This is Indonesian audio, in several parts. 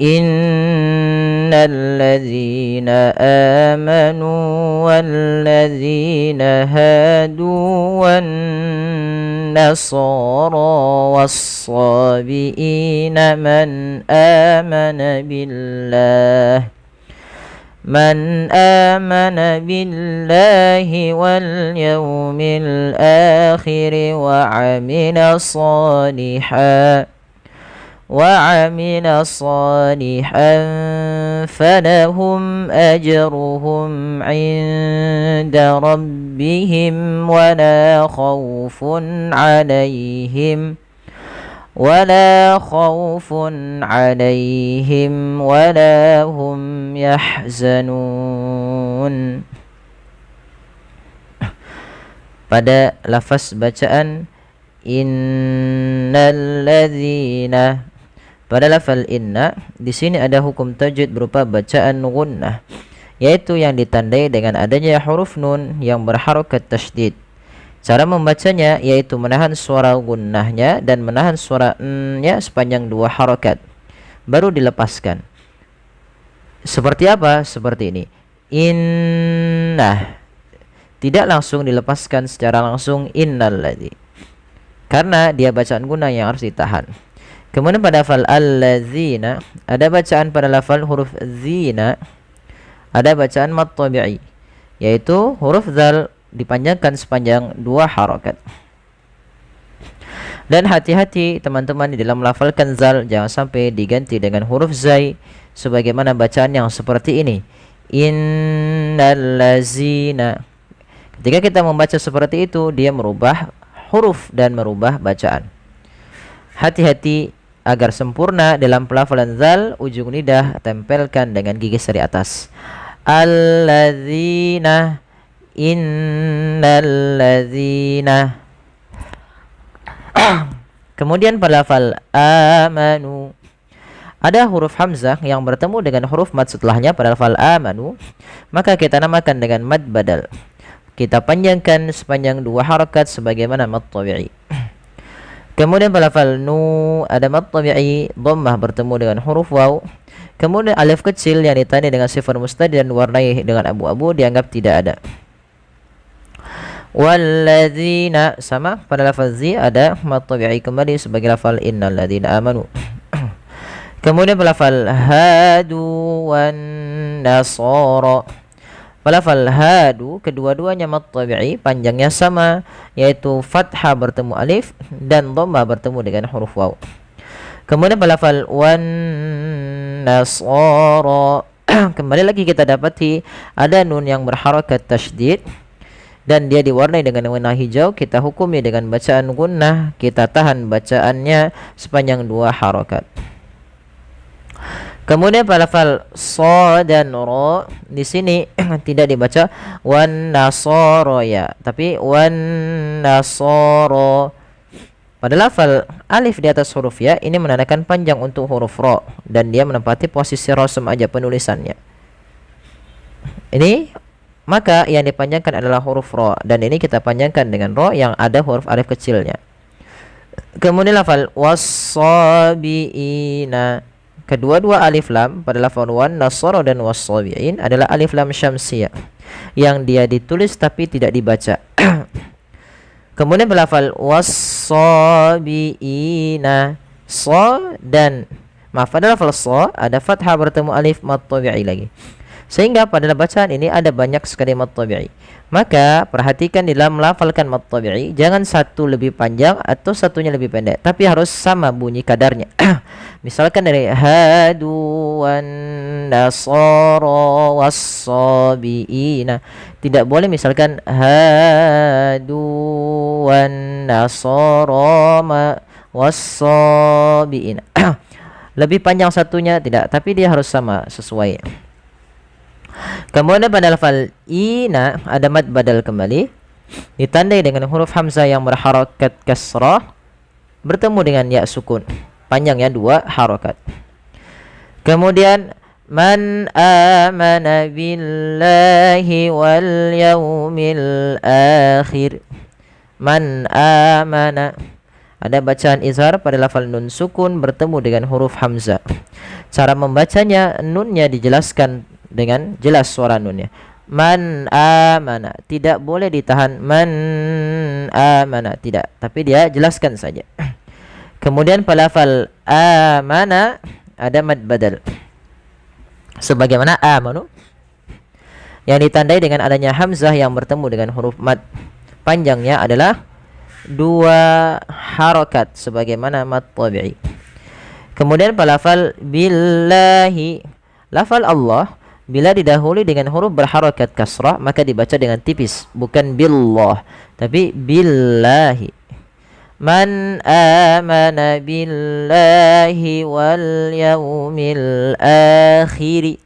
Innalladzina amanu walladzina hadu wan nasara was-sabiina man amana billahi wal yawmil akhir وعمل صالحا فلهم أجرهم عند ربهم ولا خوف عليهم ولا هم يحزنون. Pada lafaz bacaan innalladzina, pada lafal inna di sini ada hukum tajwid berupa bacaan gunnah, yaitu yang ditandai dengan adanya huruf nun yang berharokat tasydid. Cara membacanya yaitu menahan suara gunnahnya dan menahan suara n-nya sepanjang 2 harokat, baru dilepaskan. Seperti apa? Seperti ini. Innah, tidak langsung dilepaskan secara langsung innalladzi, karena dia bacaan gunnah yang harus ditahan. Kemudian pada lafal alladzina ada bacaan pada lafal huruf zina, ada bacaan mat tabi'i, yaitu huruf zal dipanjangkan sepanjang 2 harokat. Dan hati-hati teman-teman di dalam melafalkan zal, jangan sampai diganti dengan huruf zai sebagaimana bacaan yang seperti ini, innallazina. Ketika kita membaca seperti itu, dia merubah huruf dan merubah bacaan. Hati-hati agar sempurna dalam pelafalan zal, ujung lidah tempelkan dengan gigi seri atas. Alladzina, innalladzina. Kemudian pada lafal amanu ada huruf hamzah yang bertemu dengan huruf mad setelahnya pada lafal amanu, maka kita namakan dengan mad badal. Kita panjangkan sepanjang 2 harakat sebagaimana mad tabi'i. Kemudian pada lafal nu ada mad tabi'i dhammah bertemu dengan huruf waw. Kemudian alif kecil yang ditandai dengan sifar mustadi dan warnai dengan abu-abu dianggap tidak ada. Walladzina sama pada lafal zi ada mad tabi'i kembali sebagai lafal innalladzina amanu. Kemudian pada lafal hadu wan nasara, lafal hadu kedua-duanya mad tabi'i, panjangnya sama, yaitu fathah bertemu alif dan dhammah bertemu dengan huruf waw. Kemudian pada lafal wan nasara kembali lagi kita dapati ada nun yang berharakat tasydid dan dia diwarnai dengan warna hijau. Kita hukumi dengan bacaan gunnah, kita tahan bacaannya sepanjang 2 harakat. Kemudian pada lafal sha dan ra di sini tidak dibaca wan nasara ya, tapi wan nasara. Pada lafal alif di atas huruf ya ini menandakan panjang untuk huruf ra dan dia menempati posisi rasm aja penulisannya. Ini maka yang dipanjangkan adalah huruf ra dan ini kita panjangkan dengan ra yang ada huruf alif kecilnya. Kemudian lafal was-sabiina, kedua-dua alif lam pada lafal wan nasara dan was-sabiin adalah alif lam syamsiyah yang dia ditulis tapi tidak dibaca. Kemudian pada lafal was-sabiina, sa dan pada lafal sa ada fathah bertemu alif mad tabi'i lagi. Sehingga pada bacaan ini ada banyak sekali mad tabi'i. Maka perhatikan di dalam melafalkan mad tabi'i, jangan satu lebih panjang atau satunya lebih pendek, tapi harus sama bunyi kadarnya. Misalkan dari hadu wan nasara was-sabiina, tidak boleh misalkan hadu wan nasara was-sabiina. Lebih panjang satunya tidak, tapi dia harus sama sesuai. Kemudian pada lafal ina ada mad badal kembali ditandai dengan huruf hamzah yang berharakat kasrah bertemu dengan ya sukun, panjangnya 2 harakat. Kemudian man amana billahi wal yaumil akhir, man amana Ada bacaan izhar pada lafal nun sukun bertemu dengan huruf hamzah. Cara membacanya, nunnya dijelaskan dengan jelas suara nunnya. Man amana, tidak boleh ditahan man amana, tidak, tapi dia jelaskan saja. Kemudian pada lafal amana ada mad badal. Sebagaimana amanu yang ditandai dengan adanya hamzah yang bertemu dengan huruf mad. Panjangnya adalah 2 harokat sebagaimana mad tabi'i. Kemudian pada lafal billahi, lafal Allah bila didahului dengan huruf berharokat kasrah maka dibaca dengan tipis, bukan billah tapi billahi. Man amana billahi wal yaumil akhir.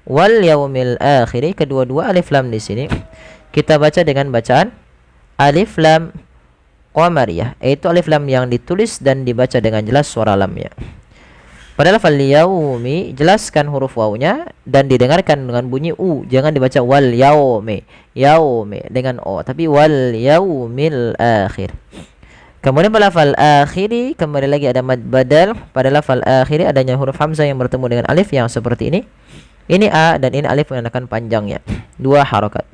Wal yaumil akhir, kedua-dua alif lam di sini kita baca dengan bacaan alif lam qamariyah, yaitu alif lam yang ditulis dan dibaca dengan jelas suara lamnya. Pada lafal yaumi jelaskan huruf wawunya dan didengarkan dengan bunyi u, jangan dibaca wal yaumi, yaumi dengan o, tapi wal yaumil akhir. Kemudian pada lafal akhiri kembali lagi ada mad badal. Pada lafal akhiri adanya huruf hamzah yang bertemu dengan alif yang seperti ini. Ini a dan ini alif menandakan panjangnya, 2 harokat.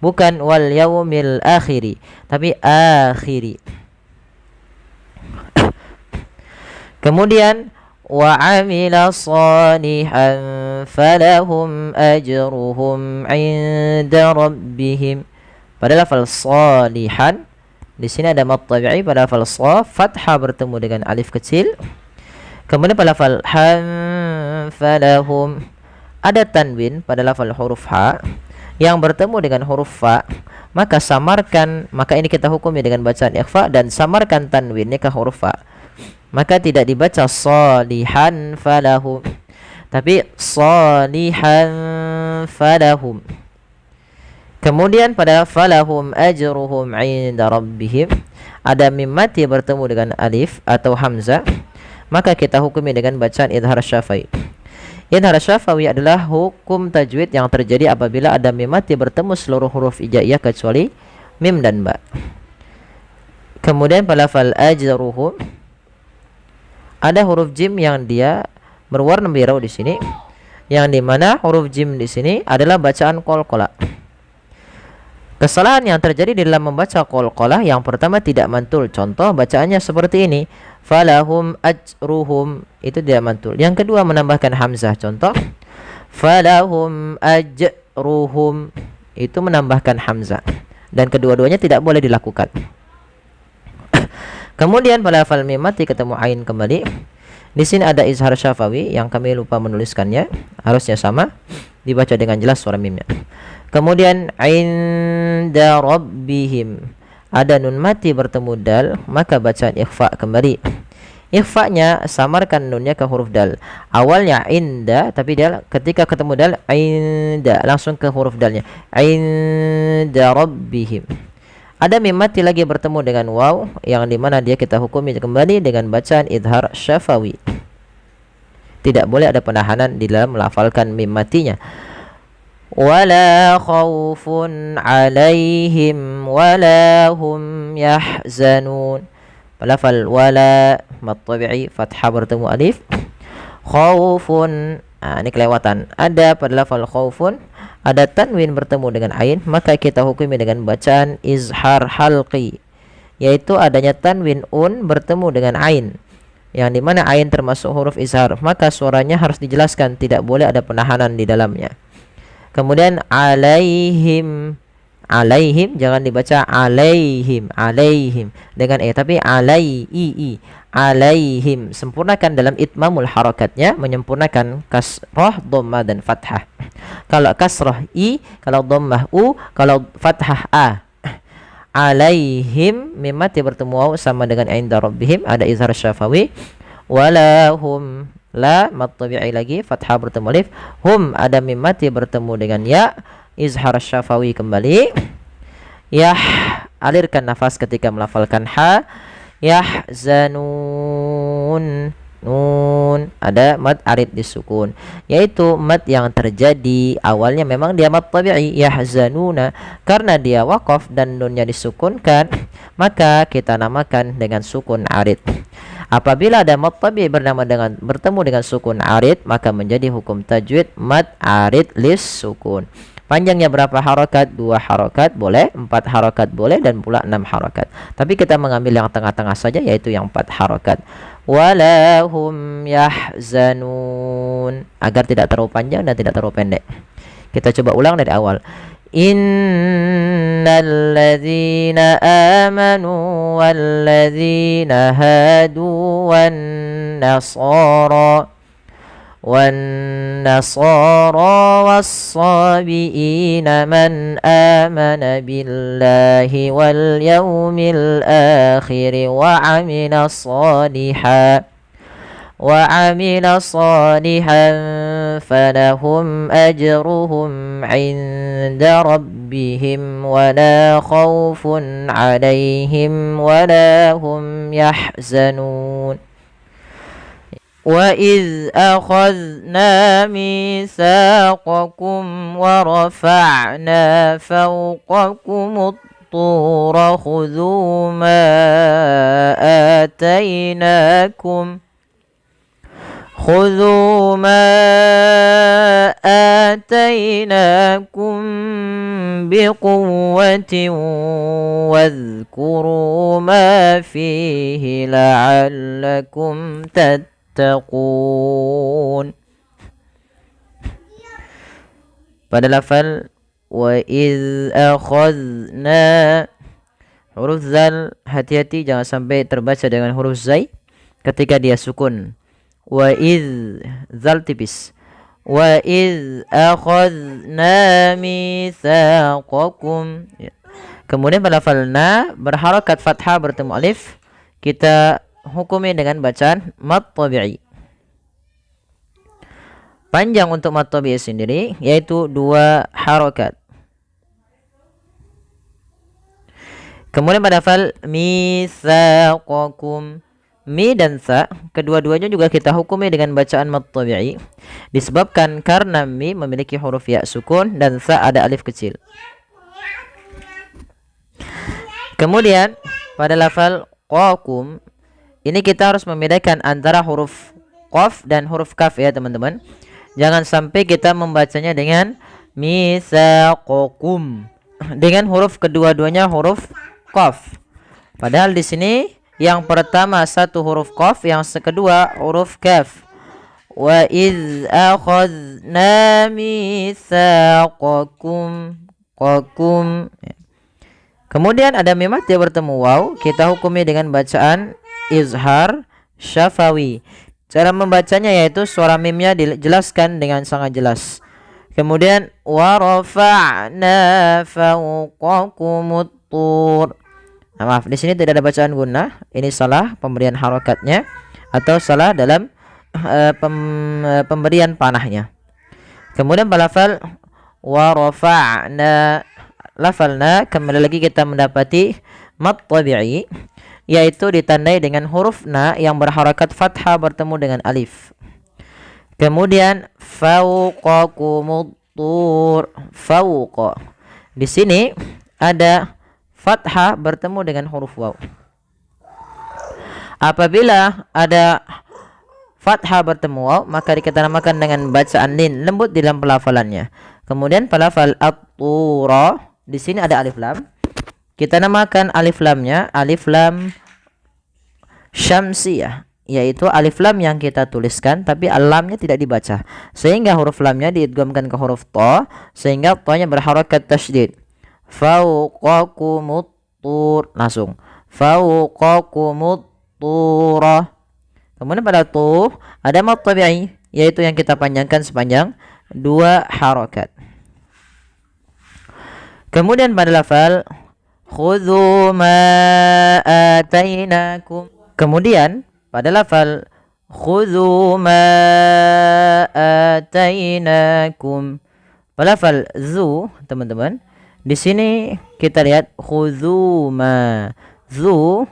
Bukan wal yaumil akhiri tapi akhiri. Kemudian wa amila salihan falahum ajruhum 'inda rabbihim. Pada lafal salihan di sini ada mad tabi'i. Pada lafal shaf fathah bertemu dengan alif kecil. Kemudian pada lafal ham falahum ada tanwin pada lafal huruf ha yang bertemu dengan huruf fa, maka samarkan, maka ini kita hukumi dengan bacaan ikhfa dan samarkan tanwinnya ke huruf fa. Maka tidak dibaca salihan falahum tapi salihan falahum. Kemudian pada falahum ajruhum 'inda rabbihim ada mim mati bertemu dengan alif atau hamzah, maka kita hukumi dengan bacaan idhar syafa'i. Idhar syafawi adalah hukum tajwid yang terjadi apabila ada mim mati bertemu seluruh huruf hijaiyah kecuali mim dan ba. Kemudian pada lafal ajruhum ada huruf jim yang dia berwarna biru di sini, yang dimana huruf jim di sini adalah bacaan qalqalah. Kesalahan yang terjadi di dalam membaca qalqalah yang pertama tidak mantul. Contoh bacaannya seperti ini, falahum ajruhum, itu tidak mantul. Yang kedua menambahkan hamzah. Contoh falahum ajruhum, itu menambahkan hamzah. Dan kedua-duanya tidak boleh dilakukan. Kemudian pada lafal mim mati ketemu ain kembali. Di sini ada izhar syafawi yang kami lupa menuliskannya, harusnya sama, dibaca dengan jelas suara mimnya. Kemudian inda rabbihim ada nun mati bertemu dal, maka bacaan ikhfa kembali. Ikhfa'nya samarkan nunnya ke huruf dal. Awalnya inda, tapi dia ketika ketemu dal inda langsung ke huruf dalnya. Inda rabbihim. Ada mim mati lagi bertemu dengan waw yang dimana dia kita hukumi kembali dengan bacaan idhar syafawi. Tidak boleh ada penahanan di dalam melafalkan mim matinya. Wala khawfun alaihim wala hum yahzanun. Lafal wala mad tabi'i fathah bertemu alif. Khawfun, ini kelewatan. Ada pada lafal khawfun ada tanwin bertemu dengan ain, maka kita hukumi dengan bacaan izhar halqi, yaitu adanya tanwin un bertemu dengan ain, yang dimana ain termasuk huruf izhar, maka suaranya harus dijelaskan, tidak boleh ada penahanan di dalamnya. Kemudian alaihim, alaihim jangan dibaca alaihim, alaihim dengan tapi alaihi, alaihim. Sempurnakan dalam itmamul harakatnya, menyempurnakan kasrah, dhammah dan fathah. Kalau kasrah i, kalau dhammah u, kalau fathah a. Alaihim mim mati bertemu waw sama dengan inda rabbihim, ada izhar syafawi. Walahum la mad tabi'i lagi fathah bertemu alif. Hum ada mim mati bertemu dengan ya, izhar syafawi kembali. Yah, alirkan nafas ketika melafalkan ha. Yahzanun, Nun, ada mad arid disukun, yaitu mad yang terjadi awalnya memang dia mad tabi'i yahzanuna, karena dia waqaf dan nunnya disukunkan maka kita namakan dengan sukun arid. Apabila ada mad tabi'i bertemu dengan sukun arid, maka menjadi hukum tajwid mad arid lis sukun. Panjangnya berapa harokat? 2 harokat boleh, 4 harokat boleh, dan pula 6 harokat. Tapi kita mengambil yang tengah-tengah saja, yaitu yang 4 harokat. Walahum yahzanun, agar tidak terlalu panjang dan tidak terlalu pendek. Kita coba ulang dari awal. Innal ladzina amanu wal ladzina hadu wan nasara والنصارى والصابئين من آمن بالله واليوم الآخر وعمل صالحا فلهم أجرهم عند ربهم ولا خوف عليهم ولا هم يحزنون وَإِذْ أَخَذْنَا مِيثَاقَكُمْ وَرَفَعْنَا فَوْقَكُمُ الطُّورَ خُذُوا مَا آتَيْنَاكُمْ بِقُوَّةٍ وَاذْكُرُوا مَا فِيهِ لَعَلَّكُمْ تَتَّقُونَ. Pada lafal wa iz akhadna, huruf zal hati-hati jangan sampai terbaca dengan huruf zai ketika dia sukun. Wa iz, zal tipis. Wa iz akhadna mitsaqakum. Kemudian pada lafal na berharakat fathah bertemu alif, kita hukumi dengan bacaan mad tabi'i. Panjang untuk mad tabi'i sendiri yaitu 2 harakat. Kemudian pada lafal mitsaqakum, mi dan sa kedua-duanya juga kita hukumi dengan bacaan mad tabi'i, disebabkan karena mi memiliki huruf ya sukun dan sa ada alif kecil. Kemudian pada lafal qakum, ini kita harus membedakan antara huruf qaf dan huruf kaf ya teman-teman. Jangan sampai kita membacanya dengan mitsaqakum dengan huruf kedua-duanya huruf qaf. Padahal di sini yang pertama satu huruf qaf, yang kedua huruf kaf. Wa iz akhadna mitsaqakum qakum. Kemudian ada mim dia bertemu waw, kita hukumi dengan bacaan izhar syafawi. Cara membacanya yaitu suara mimnya dijelaskan dengan sangat jelas. Kemudian wa rafa'na fawqakumut tur. Nah, maaf, di sini tidak ada bacaan gunnah. Ini salah pemberian harakatnya atau salah dalam pemberian panahnya. Kemudian lafal wa rafa'na, lafalna kembali lagi kita mendapati mad tabi'i, yaitu ditandai dengan huruf na yang berharakat fathah bertemu dengan alif. Kemudian fawqakumut tur, fawqa. Di sini ada fathah bertemu dengan huruf waw. Apabila ada fathah bertemu waw, maka kita namakan dengan bacaan lin, lembut di dalam pelafalannya. Kemudian pelafal at-tura, di sini ada alif lam. Kita namakan alif lamnya alif lam syamsiyah, yaitu alif lam yang kita tuliskan tapi lamnya tidak dibaca, sehingga huruf lamnya diidghamkan ke huruf ta, sehingga ta-nya berharakat tasydid. Fawqakumut tur, langsung fawqakumut turah. Kemudian pada tu ada mad tabi'i, yaitu yang kita panjangkan sepanjang 2 harakat. Kemudian pada lafal khudhu ma atainakum, kemudian pada lafal khudhu ma atainakum, pada lafal zu teman-teman, di sini kita lihat khudhu ma, zu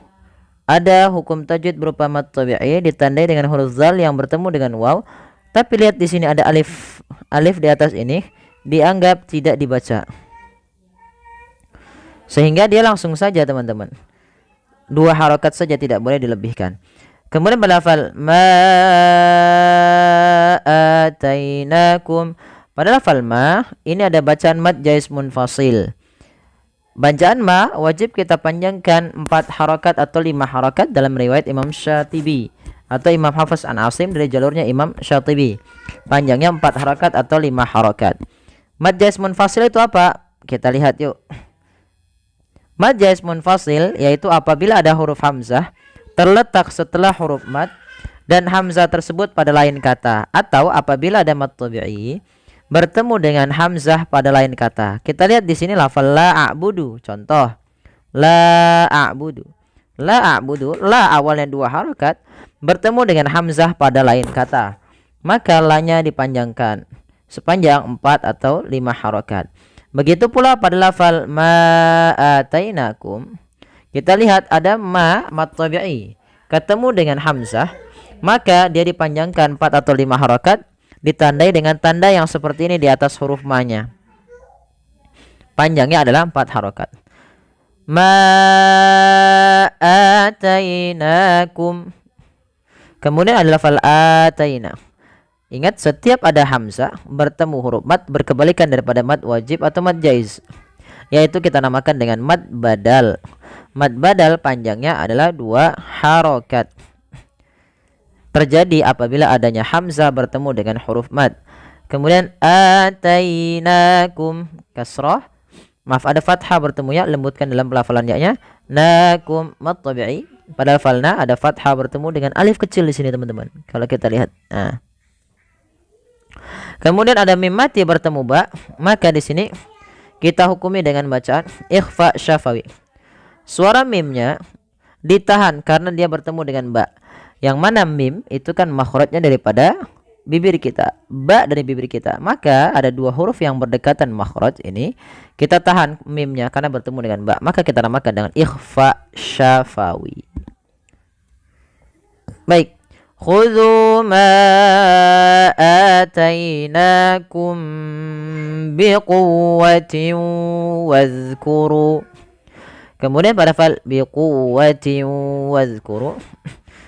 Ada hukum tajwid berupa mad tabi'i ditandai dengan huruf zal yang bertemu dengan waw. Tapi lihat di sini ada alif. Alif di atas ini dianggap tidak dibaca. Sehingga dia langsung saja teman-teman. 2 harokat saja, tidak boleh dilebihkan. Kemudian berlafal ma atainakum. Pada lafal ma ini ada bacaan mad jaiz munfasil. Bacaan ma wajib kita panjangkan 4 harokat atau 5 harokat dalam riwayat Imam Syatibi atau Imam Hafiz an Asim dari jalurnya Imam Syatibi. Panjangnya 4 harokat atau 5 harokat. Mad jaiz munfasil itu apa? Kita lihat yuk. Mad jaiz munfasil yaitu apabila ada huruf hamzah terletak setelah huruf mad dan hamzah tersebut pada lain kata, atau apabila ada mad tabi'i bertemu dengan hamzah pada lain kata. Kita lihat di sini lafal la a'budu. Contoh, la a'budu. La a'budu, la awalnya 2 harokat bertemu dengan hamzah pada lain kata. Maka la-nya dipanjangkan sepanjang 4 atau 5 harokat. Begitu pula pada lafal ma atainakum. Kita lihat ada ma mad tabi'i ketemu dengan hamzah, maka dia dipanjangkan 4 atau 5 harokat, ditandai dengan tanda yang seperti ini di atas huruf ma-nya. Panjangnya adalah 4 harokat. Ma atainakum. Kemudian ada lafal ataina. Ingat, setiap ada hamzah bertemu huruf mad berkebalikan daripada mad wajib atau mad jaiz, yaitu kita namakan dengan mad badal. Mad badal panjangnya adalah 2 harokat. Terjadi apabila adanya hamzah bertemu dengan huruf mad. Kemudian atainakum kasrah. Maaf, ada fathah bertemu ya, lembutkan dalam pelafalan ya-nya. Nakum mad tabi'i. Pada lafalna ada fathah bertemu dengan alif kecil di sini teman-teman. Kalau kita lihat. Nah. Kemudian ada mim mati bertemu ba, maka di sini kita hukumi dengan bacaan ikhfa syafawi. Suara mimnya ditahan karena dia bertemu dengan ba. Yang mana mim itu kan makhrajnya daripada bibir kita, ba dari bibir kita. Maka ada 2 huruf yang berdekatan makhraj ini, kita tahan mimnya karena bertemu dengan ba. Maka kita namakan dengan ikhfa syafawi. Baik. Khudhu ma atainakum biquwwatin wadhkuru. Kemudian pada fal biquwwatin wadhkuru.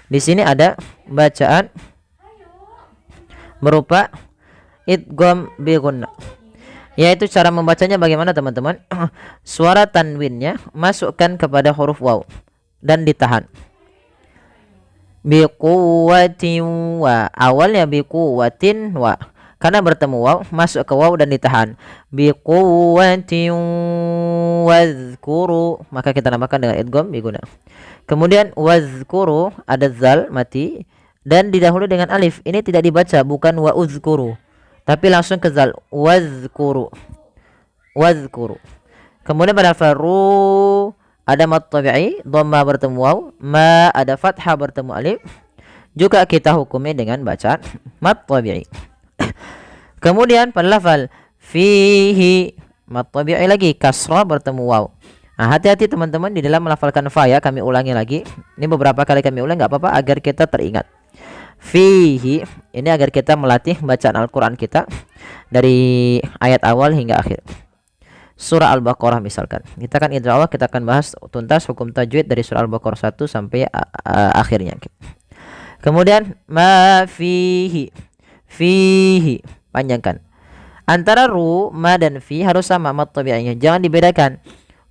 Di sini ada bacaan berupa idgham bi gunna. Yaitu cara membacanya bagaimana teman-teman? Suara tanwinnya masukkan kepada huruf waw dan ditahan. Biquwwatin wa, awalnya biquwwatin wa, karena bertemu waw masuk ke waw dan ditahan. Biquwwatin wadhkuru, maka kita namakan dengan idgham bi gunna. Kemudian wadhkuru ada zal mati dan didahului dengan alif. Ini tidak dibaca, bukan wa uzkuru, tapi langsung ke zal, wadhkuru. Wadhkuru. Kemudian pada faru ada mad tabi'i, dhamma bertemu waw, ma ada fathah bertemu alif, juga kita hukumi dengan bacaan mad tabi'i. Kemudian pada lafal fihi, mad tabi'i lagi, kasrah bertemu waw. Nah, hati-hati teman-teman di dalam melafalkan fa ya, kami ulangi lagi. Ini beberapa kali kami ulang, nggak apa-apa agar kita teringat. Fihi ini agar kita melatih bacaan Al-Quran kita dari ayat awal hingga akhir. Surah Al-Baqarah misalkan. Kita kan insyaallah kita akan bahas tuntas hukum tajwid dari surah Al-Baqarah 1 sampai akhirnya. Kemudian ma fihi. Fihi panjangkan. Antara ru, ma dan fi harus sama mad tabi'inya. Jangan dibedakan.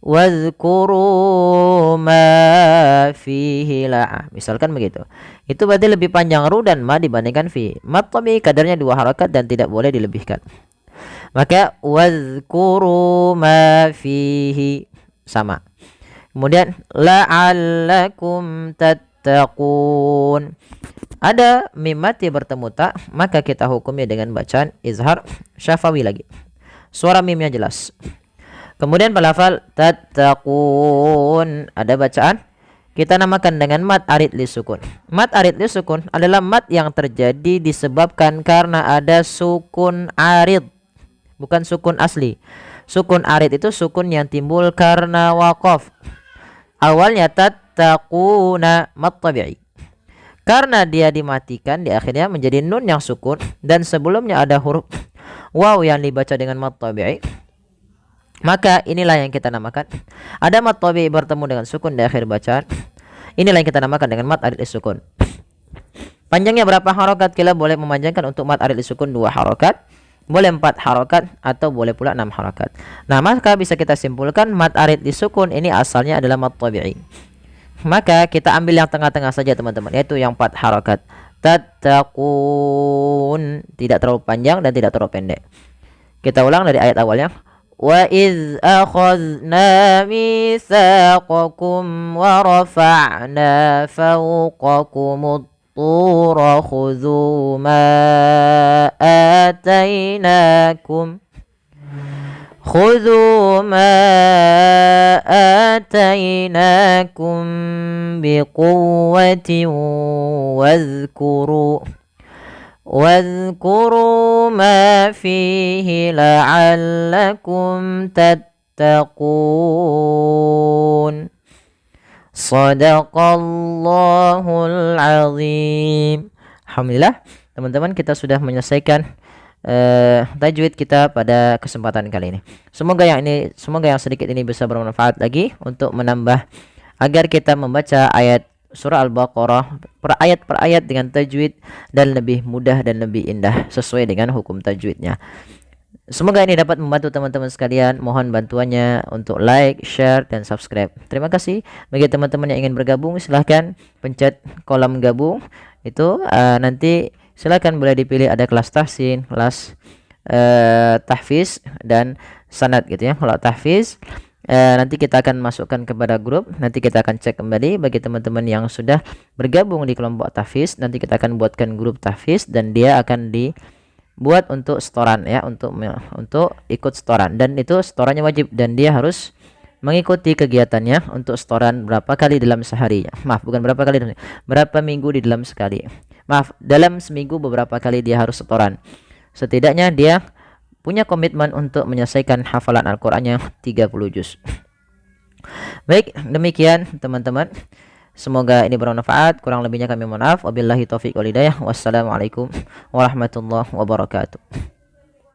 Wadhkuru ma fihi la. Misalkan begitu. Itu berarti lebih panjang ru dan ma dibandingkan fi. Mad tabi'i kadarnya 2 harakat dan tidak boleh dilebihkan. Maka wadhkuru ma fihi sama. Kemudian la'allakum tattaqun. Ada mim mati bertemu ta, maka kita hukumi dengan bacaan izhar syafawi lagi. Suara mimnya jelas. Kemudian pelafal tattaqun ada bacaan kita namakan dengan mad arid li sukun. Mad arid li sukun adalah mad yang terjadi disebabkan karena ada sukun arid, bukan sukun asli. Sukun arid itu sukun yang timbul karena waqaf. Awalnya tat tattaquna mad tabi'i. Karena dia dimatikan di akhirnya menjadi nun yang sukun dan sebelumnya ada huruf waw yang dibaca dengan mad tabi'i, maka inilah yang kita namakan ada mad tabi'i bertemu dengan sukun di akhir bacaan. Inilah yang kita namakan dengan mad arid sukun. Panjangnya berapa harokat? Kita boleh memanjangkan untuk mad arid sukun 2 harokat, boleh 4 harokat, atau boleh pula 6 harokat. Nah, maka bisa kita simpulkan mad arid sukun ini asalnya adalah mad tabi'i. Maka kita ambil yang tengah-tengah saja teman-teman, yaitu yang 4 harokat. Tattaqun, tidak terlalu panjang dan tidak terlalu pendek. Kita ulang dari ayat awalnya. Wa iz akhadna mitsaqakum wa rafa'na fawqakumut tur khudhu ma atainakum خذوا ما آتيناكم بقوة واذكروا ما فيه لعلكم تتقون Sadaqallahul azim. Alhamdulillah teman-teman, kita sudah menyelesaikan tajwid kita pada kesempatan kali ini. Semoga yang sedikit ini bisa bermanfaat lagi untuk menambah agar kita membaca ayat surah Al-Baqarah per ayat dengan tajwid dan lebih mudah dan lebih indah sesuai dengan hukum tajwidnya. Semoga ini dapat membantu teman-teman sekalian. Mohon bantuannya untuk like, share, dan subscribe. Terima kasih. Bagi teman-teman yang ingin bergabung, silahkan pencet kolom gabung. Itu nanti silahkan boleh dipilih ada kelas tahsin, kelas tahfiz, dan sanad gitu ya. Kalau tahfiz nanti kita akan masukkan kepada grup. Nanti kita akan cek kembali bagi teman-teman yang sudah bergabung di kelompok tahfiz. Nanti kita akan buatkan grup tahfiz dan dia akan dibuat untuk setoran ya, untuk ikut setoran, dan itu setorannya wajib dan dia harus mengikuti kegiatannya untuk setoran berapa kali dalam sehari. Maaf, bukan berapa kali, berapa minggu di dalam sekali. Maaf, dalam seminggu beberapa kali dia harus setoran. Setidaknya dia punya komitmen untuk menyelesaikan hafalan Al-Qur'annya 30 juz. Baik, demikian teman-teman. Semoga ini bermanfaat. Kurang lebihnya kami mohon maaf. Wabillahi taufiq wal hidayah. Wassalamualaikum warahmatullahi wabarakatuh.